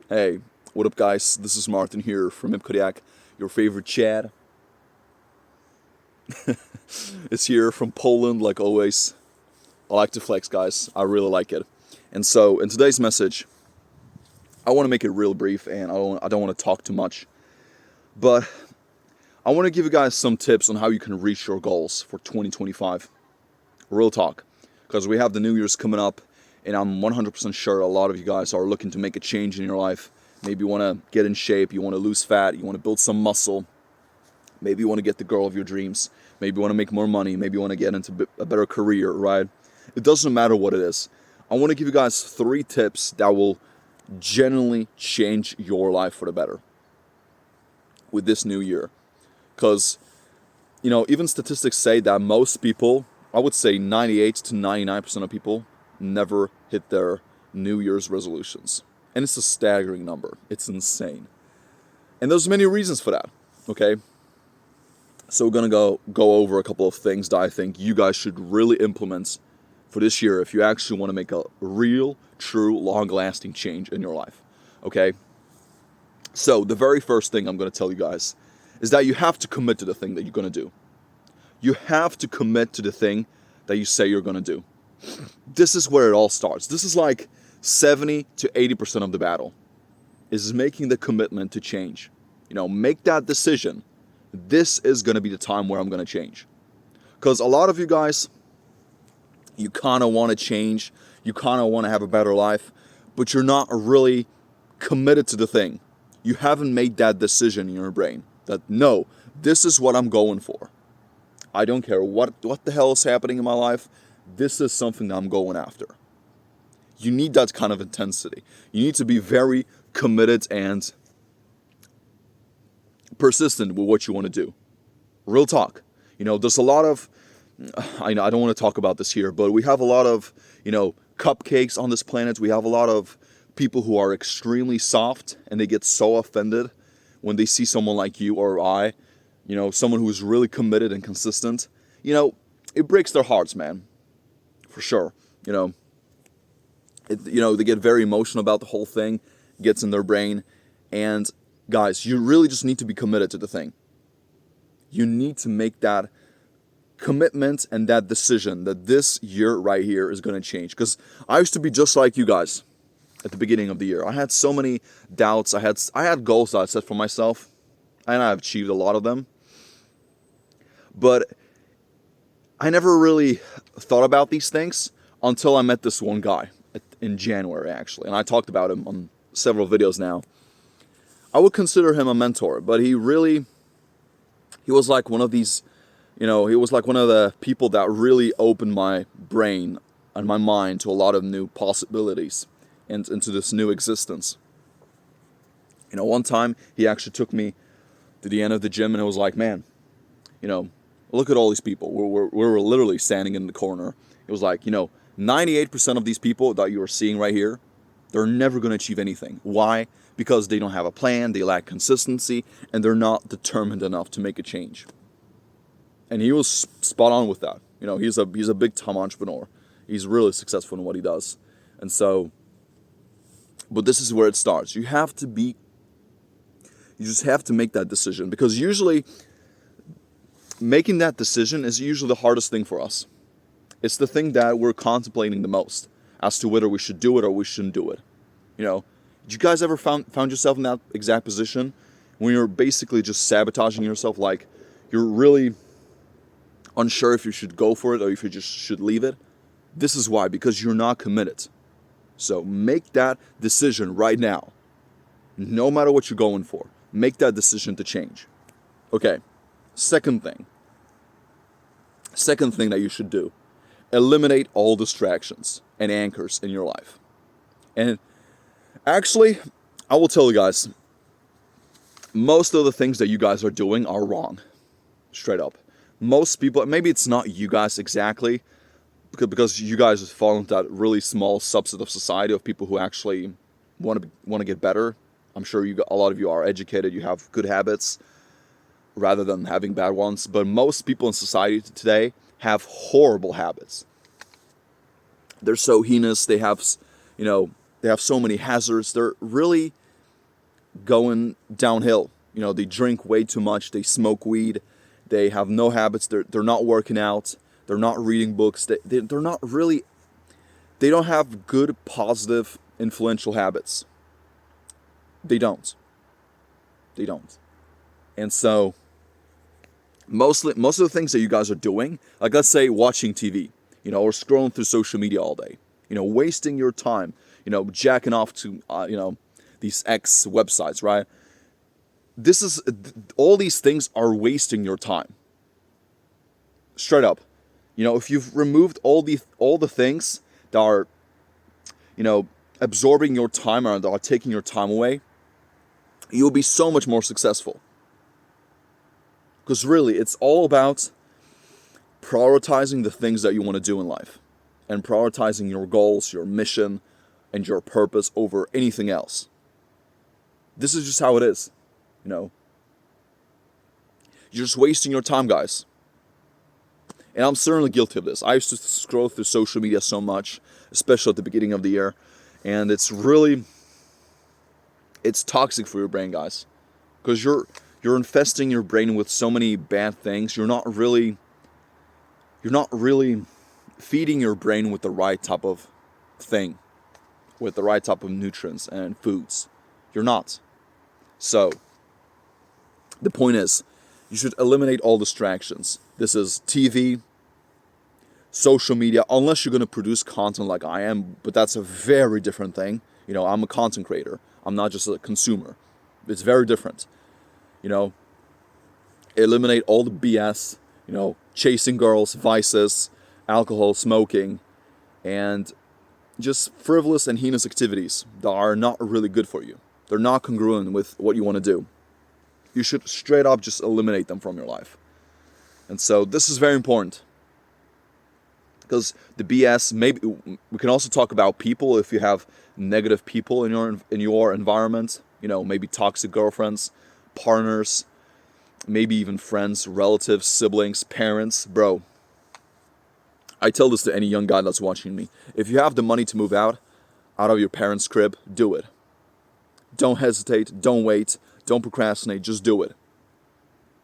Hey, what up, guys? This is Martin here from Kodiak, your favorite Chad. It's here from Poland, like always. I like to flex, guys. I really like it. And so, in today's message, I want to make it real brief, and I don't want to talk too much. But I want to give you guys some tips on how you can reach your goals for 2025. Real talk, because we have the New Year's coming up, and I'm 100% sure a lot of you guys are looking to make a change in your life. Maybe you want to get in shape, you want to lose fat, you want to build some muscle. Maybe you want to get the girl of your dreams. Maybe you want to make more money. Maybe you want to get into a better career, right? It doesn't matter what it is. I want to give you guys 3 tips that will genuinely change your life for the better with this new year. Because, even statistics say that most people, I would say 98 to 99% of people, never hit their New Year's resolutions. And it's a staggering number. It's insane. And there's many reasons for that, okay? So we're going to go over a couple of things that I think you guys should really implement for this year if you actually want to make a real, true, long-lasting change in your life, okay? So the very first thing I'm going to tell you guys is that you have to commit to the thing that you're going to do. You have to commit to the thing that you say you're going to do. This is where it all starts. This is like 70 to 80% of the battle, is making the commitment to change. Make that decision. This is going to be the time where I'm going to change. Because a lot of you guys, you kind of want to change, you kind of want to have a better life, but you're not really committed to the thing. You haven't made that decision in your brain that, no, this is what I'm going for. I don't care what the hell is happening in my life. This is something that I'm going after. You need that kind of intensity. You need to be very committed and persistent with what you want to do. Real talk. There's a lot of, I don't want to talk about this here, but we have a lot of, cupcakes on this planet. We have a lot of people who are extremely soft, and they get so offended when they see someone like you or I, someone who is really committed and consistent. It breaks their hearts, man. For sure. They get very emotional about the whole thing, gets in their brain, and guys, you really just need to be committed to the thing. You need to make that commitment and that decision that this year right here is going to change. Because I used to be just like you guys at the beginning of the year. I had so many doubts. I had goals that I set for myself, and I've achieved a lot of them. But I never really thought about these things until I met this one guy in January, actually. And I talked about him on several videos now. I would consider him a mentor, but he was like one of these, he was like one of the people that really opened my brain and my mind to a lot of new possibilities and into this new existence. One time he actually took me to the end of the gym and it was like, man, look at all these people. We were literally standing in the corner. It was like, 98% of these people that you are seeing right here, they're never going to achieve anything. Why? Because they don't have a plan, they lack consistency, and they're not determined enough to make a change. And he was spot on with that. He's a big time entrepreneur. He's really successful in what he does. And so, but this is where it starts. You just have to make that decision, because usually making that decision is usually the hardest thing for us. It's the thing that we're contemplating the most as to whether we should do it or we shouldn't do it. Did you guys ever found yourself in that exact position when you're basically just sabotaging yourself, like you're really unsure if you should go for it or if you just should leave it? This is why, because you're not committed. So make that decision right now. No matter what you're going for, make that decision to change. Okay, second thing that you should do. Eliminate all distractions and anchors in your life. And actually, I will tell you guys, most of the things that you guys are doing are wrong. Straight up. Most people, maybe it's not you guys exactly, because you guys fall into that really small subset of society of people who actually want to get better. I'm sure a lot of you are educated, you have good habits rather than having bad ones. But most people in society today have horrible habits. They're so heinous. They have so many hazards. They're really going downhill. They drink way too much, they smoke weed, they have no habits, they're not working out, they're not reading books, they're not really, they don't have good, positive, influential habits. They don't. They don't. And so, most of the things that you guys are doing, like let's say watching TV, or scrolling through social media all day, wasting your time, jacking off to, these X websites, right? All these things are wasting your time. Straight up. If you've removed all the things that are, absorbing your time or that are taking your time away, you'll be so much more successful. Because really, it's all about prioritizing the things that you want to do in life and prioritizing your goals, your mission, and your purpose over anything else. This is just how it is, You're just wasting your time, guys. And I'm certainly guilty of this. I used to scroll through social media so much, especially at the beginning of the year, and it's toxic for your brain, guys, because you're infesting your brain with so many bad things. You're not really feeding your brain with the right type of thing, with the right type of nutrients and foods. You're not. So the point is, you should eliminate all distractions. This is TV, social media, unless you're going to produce content like I am, but that's a very different thing. I'm a content creator. I'm not just a consumer. It's very different. Eliminate all the BS, chasing girls, vices, alcohol, smoking, and just frivolous and heinous activities that are not really good for you. They're not congruent with what you want to do. You should straight up just eliminate them from your life. And so this is very important. Because the BS, maybe we can also talk about people. If you have negative people in your environment, maybe toxic girlfriends, partners, maybe even friends, relatives, siblings, parents, bro. I tell this to any young guy that's watching me. If you have the money to move out of your parents' crib, do it. Don't hesitate, don't wait, don't procrastinate, just do it.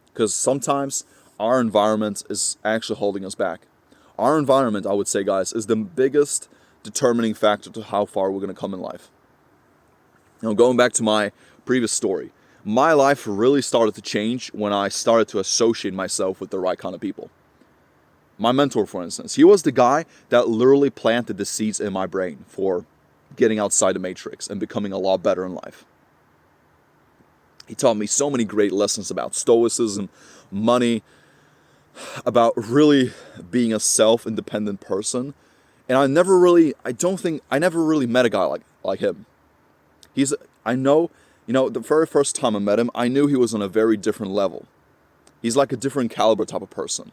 Because sometimes our environment is actually holding us back. Our environment, I would say, guys, is the biggest determining factor to how far we're going to come in life. Going back to my previous story, my life really started to change when I started to associate myself with the right kind of people. My mentor, for instance, he was the guy that literally planted the seeds in my brain for getting outside the matrix and becoming a lot better in life. He taught me so many great lessons about stoicism, money, about really being a self-independent person. And I never really met a guy like him. The very first time I met him, I knew he was on a very different level. He's like a different caliber type of person.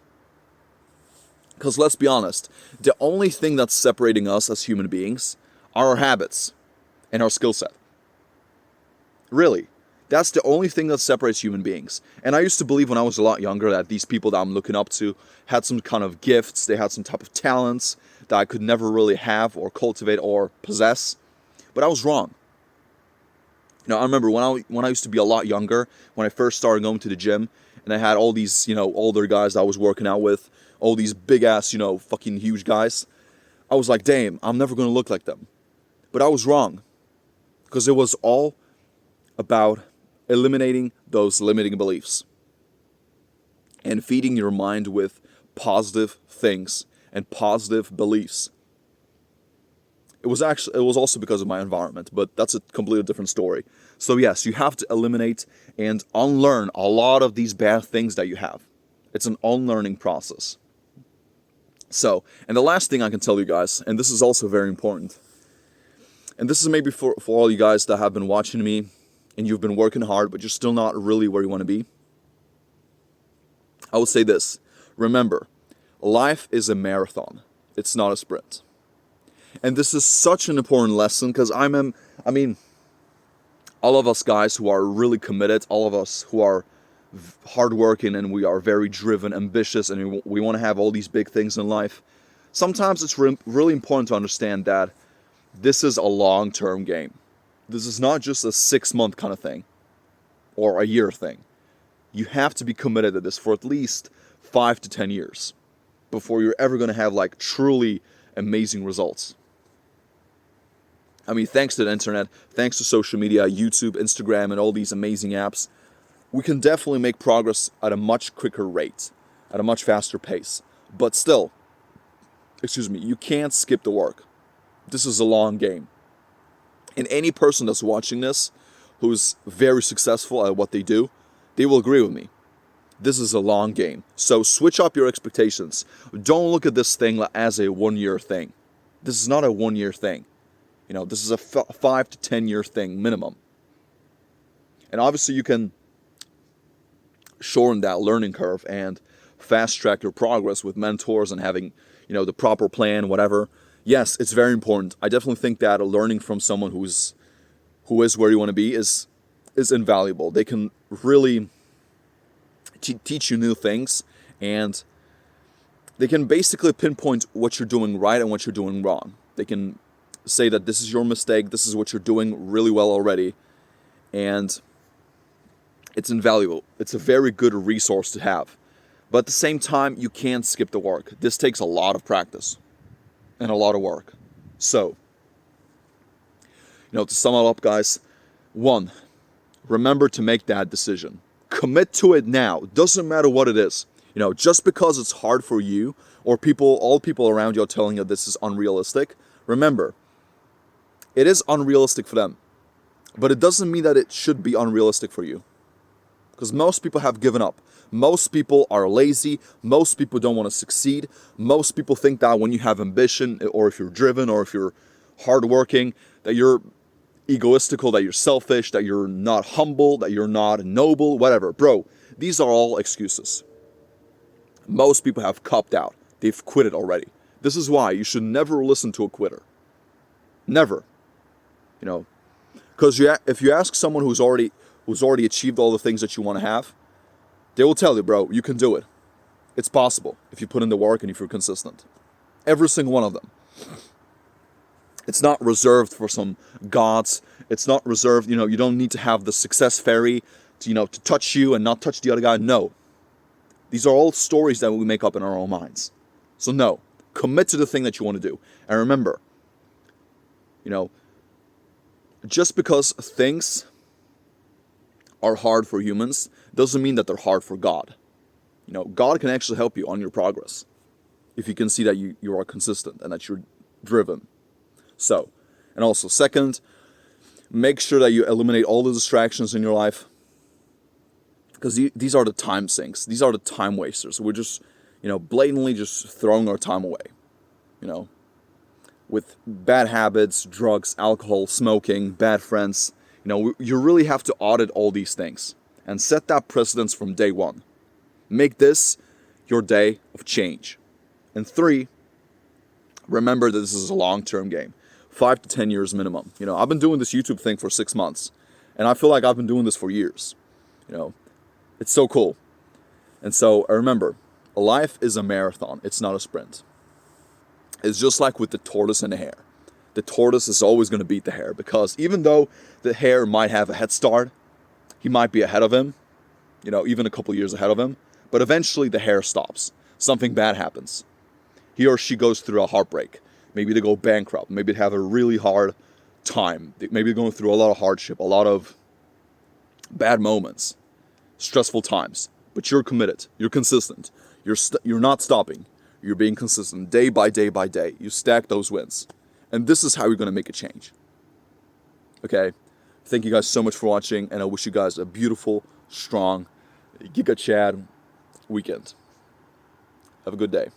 Because let's be honest, the only thing that's separating us as human beings are our habits and our skill set. Really. That's the only thing that separates human beings. And I used to believe when I was a lot younger that these people that I'm looking up to had some kind of gifts, they had some type of talents that I could never really have or cultivate or possess. But I was wrong. I remember when I used to be a lot younger, when I first started going to the gym, and I had all these, older guys that I was working out with, all these big ass, fucking huge guys. I was like, damn, I'm never going to look like them. But I was wrong. Because it was all about eliminating those limiting beliefs and feeding your mind with positive things and positive beliefs. It was also because of my environment, but that's a completely different story. So yes, you have to eliminate and unlearn a lot of these bad things that you have. It's an unlearning process. So, and the last thing I can tell you guys, and this is also very important, and this is maybe for all you guys that have been watching me and you've been working hard, but you're still not really where you want to be. I would say this. Remember, life is a marathon. It's not a sprint. And this is such an important lesson because all of us guys who are really committed, all of us who are hardworking and we are very driven, ambitious, and we want to have all these big things in life, sometimes it's really important to understand that this is a long-term game. This is not just a 6-month kind of thing or a year thing. You have to be committed to this for at least 5 to 10 years before you're ever going to have like truly amazing results. I mean, thanks to the internet, thanks to social media, YouTube, Instagram, and all these amazing apps, we can definitely make progress at a much quicker rate, at a much faster pace. But still, you can't skip the work. This is a long game. And any person that's watching this who's very successful at what they do, they will agree with me. This is a long game. So switch up your expectations. Don't look at this thing as a 1-year thing. This is not a 1-year thing. This is a 5 to 10 year thing minimum. And obviously you can shorten that learning curve and fast track your progress with mentors and having, the proper plan, whatever. Yes, it's very important. I definitely think that learning from someone who is where you want to be is invaluable. They can really teach you new things, and they can basically pinpoint what you're doing right and what you're doing wrong. They can say that this is your mistake, this is what you're doing really well already, and it's invaluable. It's a very good resource to have. But at the same time, you can't skip the work. This takes a lot of practice and a lot of work. So, to sum it up, guys, 1, remember to make that decision. Commit to it now. Doesn't matter what it is. Just because it's hard for you or all people around you are telling you this is unrealistic, remember, it is unrealistic for them. But it doesn't mean that it should be unrealistic for you. Because most people have given up. Most people are lazy. Most people don't want to succeed. Most people think that when you have ambition, or if you're driven, or if you're hardworking, that you're egoistical, that you're selfish, that you're not humble, that you're not noble, whatever. Bro, these are all excuses. Most people have copped out. They've quitted already. This is why you should never listen to a quitter. Never. Because if you ask someone who's already achieved all the things that you want to have, they will tell you, bro, you can do it. It's possible if you put in the work and if you're consistent. Every single one of them. It's not reserved for some gods. It's not reserved, you don't need to have the success fairy to touch you and not touch the other guy. No. These are all stories that we make up in our own minds. So no, commit to the thing that you want to do. And remember, just because things are hard for humans doesn't mean that they're hard for God. God can actually help you on your progress if you can see that you are consistent and that you're driven. So, and also second, make sure that you eliminate all the distractions in your life, because these are the time sinks. These are the time wasters. We're just, blatantly just throwing our time away, with bad habits, drugs, alcohol, smoking, bad friends. You really have to audit all these things and set that precedence from day one. Make this your day of change. And 3, remember that this is a long-term game. 5 to 10 years minimum. I've been doing this YouTube thing for 6 months, and I feel like I've been doing this for years. It's so cool. And so remember, life is a marathon. It's not a sprint. It's just like with the tortoise and the hare. The tortoise is always going to beat the hare, because even though the hare might have a head start, he might be ahead of him, even a couple years ahead of him, but eventually the hare stops. Something bad happens. He or she goes through a heartbreak. Maybe they go bankrupt. Maybe they have a really hard time. Maybe they're going through a lot of hardship, a lot of bad moments, stressful times. But you're committed. You're consistent. You're not stopping. You're being consistent day by day by day. You stack those wins. And this is how you're going to make a change. Okay? Thank you guys so much for watching, and I wish you guys a beautiful, strong, Giga Chad weekend. Have a good day.